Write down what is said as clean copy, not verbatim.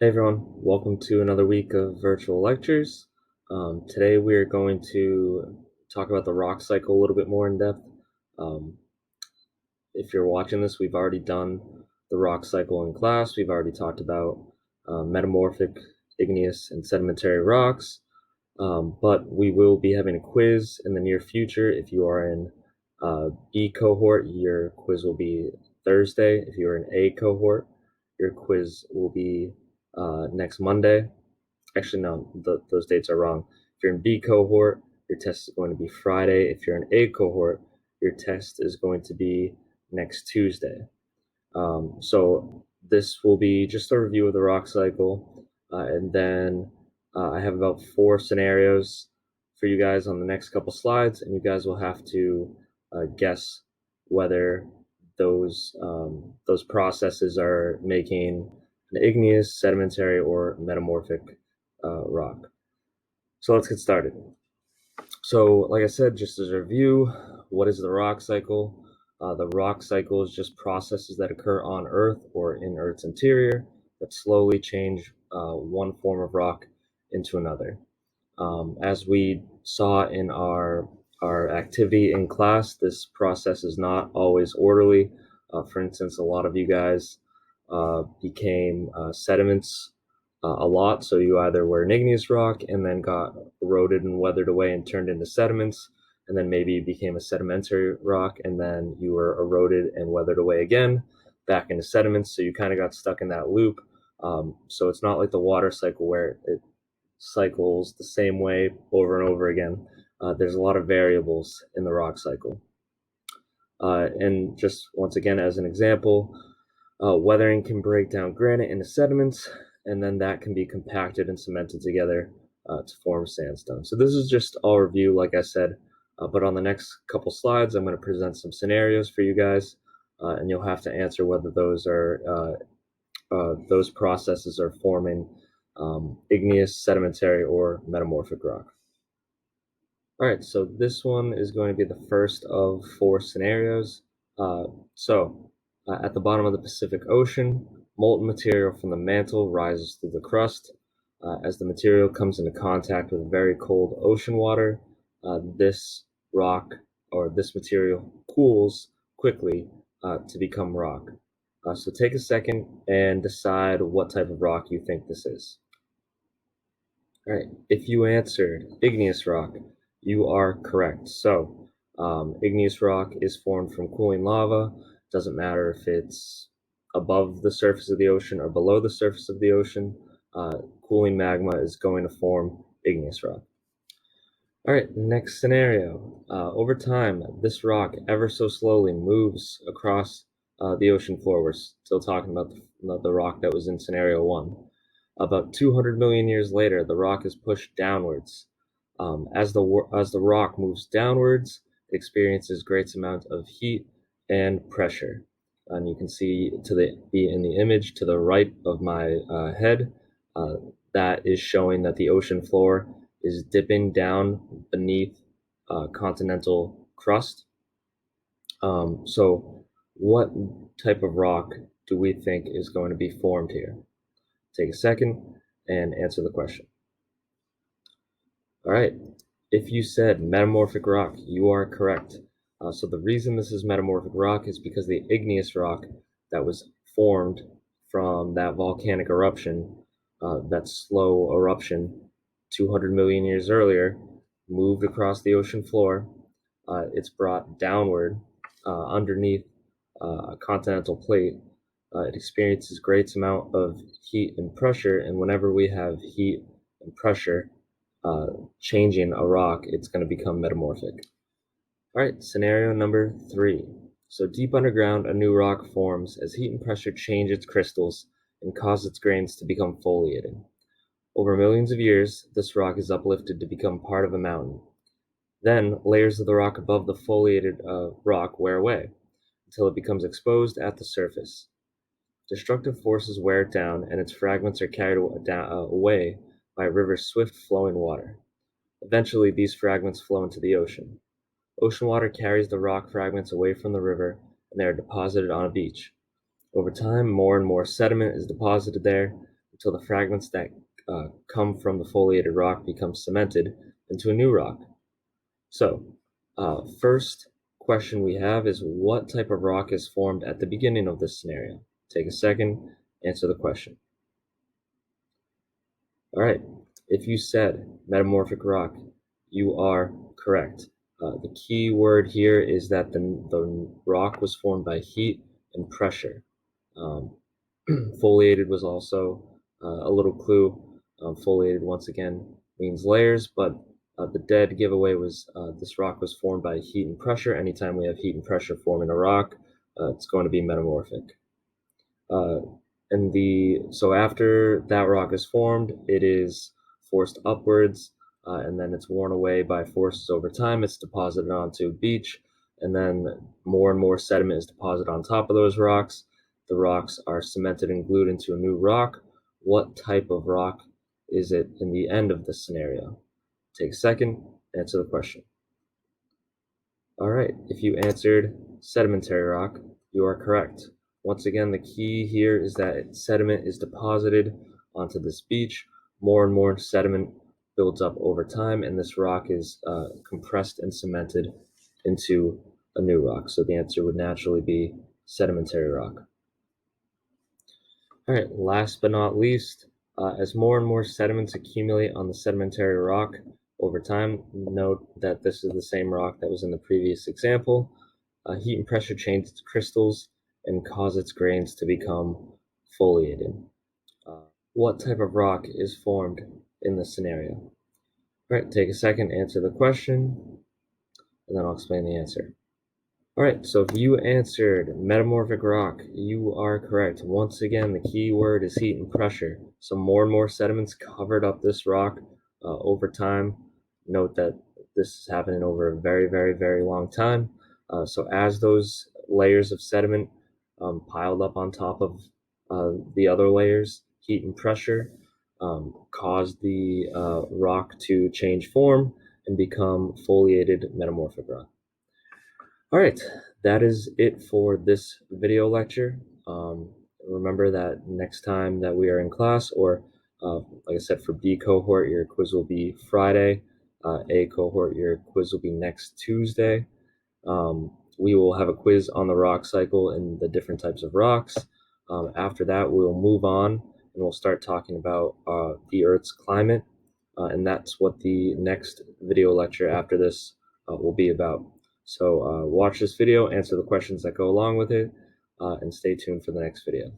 Hey everyone, welcome to another week of virtual lectures. Today we are going to talk about the rock cycle a little bit more in depth. If you're watching this, we've already done the rock cycle in class. We've already talked about metamorphic, igneous, and sedimentary rocks, but we will be having a quiz in the near future. If you are in B cohort, your quiz will be Thursday. If you're in A cohort, your quiz will be next Monday. Actually, no, those dates are wrong. If you're in B cohort, your test is going to be Friday. If you're in A cohort, your test is going to be next Tuesday. So this will be just a review of the rock cycle, and then I have about 4 scenarios for you guys on the next couple slides, and you guys will have to guess whether those processes are making an igneous, sedimentary, or metamorphic rock. So let's get started. So like I said, just as a review, what is the rock cycle? The rock cycle is just processes that occur on Earth or in Earth's interior that slowly change one form of rock into another. As we saw in our activity in class, this process is not always orderly. For instance, a lot of you guys became sediments a lot. So you either were an igneous rock and then got eroded and weathered away and turned into sediments, and then maybe you became a sedimentary rock and then you were eroded and weathered away again, back into sediments. So you kind of got stuck in that loop. So it's not like the water cycle where it cycles the same way over and over again. There's a lot of variables in the rock cycle. And just once again, as an example, weathering can break down granite into sediments, and then that can be compacted and cemented together to form sandstone. So this is just all review, like I said, but on the next couple slides, I'm going to present some scenarios for you guys, and you'll have to answer whether those processes are forming igneous, sedimentary, or metamorphic rock. All right, so this one is going to be the first of 4 scenarios. At the bottom of the Pacific Ocean, molten material from the mantle rises through the crust. As the material comes into contact with very cold ocean water, this rock or this material cools quickly to become rock. So take a second and decide what type of rock you think this is. All right, if you answered igneous rock, you are correct. So igneous rock is formed from cooling lava. Doesn't matter if it's above the surface of the ocean or below the surface of the ocean. Cooling magma is going to form igneous rock. All right, next scenario. Over time, this rock ever so slowly moves across the ocean floor. We're still talking about the rock that was in scenario 1. About 200 million years later, the rock is pushed downwards. As the rock moves downwards, it experiences great amount of heat and pressure. And you can see in the image to the right of my head, that is showing that the ocean floor is dipping down beneath continental crust. So what type of rock do we think is going to be formed here? Take a second and answer the question. All right, if you said metamorphic rock, you are correct. So the reason this is metamorphic rock is because the igneous rock that was formed from that volcanic eruption, that slow eruption 200 million years earlier, moved across the ocean floor. It's brought downward underneath a continental plate. It experiences great amount of heat and pressure, and whenever we have heat and pressure changing a rock, it's going to become metamorphic. All right, scenario number 3. So deep underground, a new rock forms as heat and pressure change its crystals and cause its grains to become foliated. Over millions of years, this rock is uplifted to become part of a mountain. Then, layers of the rock above the foliated rock wear away until it becomes exposed at the surface. Destructive forces wear it down, and its fragments are carried away by a river's swift flowing water. Eventually, these fragments flow into the ocean. Ocean water carries the rock fragments away from the river, and they are deposited on a beach. Over time, more and more sediment is deposited there till the fragments that come from the foliated rock become cemented into a new rock. So, first question we have is, what type of rock is formed at the beginning of this scenario? Take a second, answer the question. All right, if you said metamorphic rock, you are correct. The key word here is that the rock was formed by heat and pressure. Foliated was also a little clue. Foliated, once again, means layers, but the dead giveaway was this rock was formed by heat and pressure. Anytime we have heat and pressure forming a rock, it's going to be metamorphic. So after that rock is formed, it is forced upwards, and then it's worn away by forces over time. It's deposited onto a beach, and then more and more sediment is deposited on top of those rocks. The rocks are cemented and glued into a new rock. What type of rock is it in the end of this scenario? Take a second, answer the question. All right, if you answered sedimentary rock, you are correct. Once again, the key here is that sediment is deposited onto this beach. More and more sediment builds up over time, and this rock is compressed and cemented into a new rock. So the answer would naturally be sedimentary rock. All right, last but not least, as more and more sediments accumulate on the sedimentary rock over time, note that this is the same rock that was in the previous example. Heat and pressure change its crystals and cause its grains to become foliated. What type of rock is formed in this scenario? All right, take a second, answer the question, and then I'll explain the answer. All right, so if you answered metamorphic rock, you are correct. Once again, the key word is heat and pressure. So more and more sediments covered up this rock over time. Note that this is happening over a very, very, very long time. So as those layers of sediment piled up on top of the other layers, heat and pressure caused the rock to change form and become foliated metamorphic rock. All right, that is it for this video lecture. Remember that next time that we are in class, or like I said, for B cohort, your quiz will be Friday. A cohort, your quiz will be next Tuesday. We will have a quiz on the rock cycle and the different types of rocks. After that, we'll move on and we'll start talking about the Earth's climate. And that's what the next video lecture after this will be about. So watch this video, answer the questions that go along with it, and stay tuned for the next video.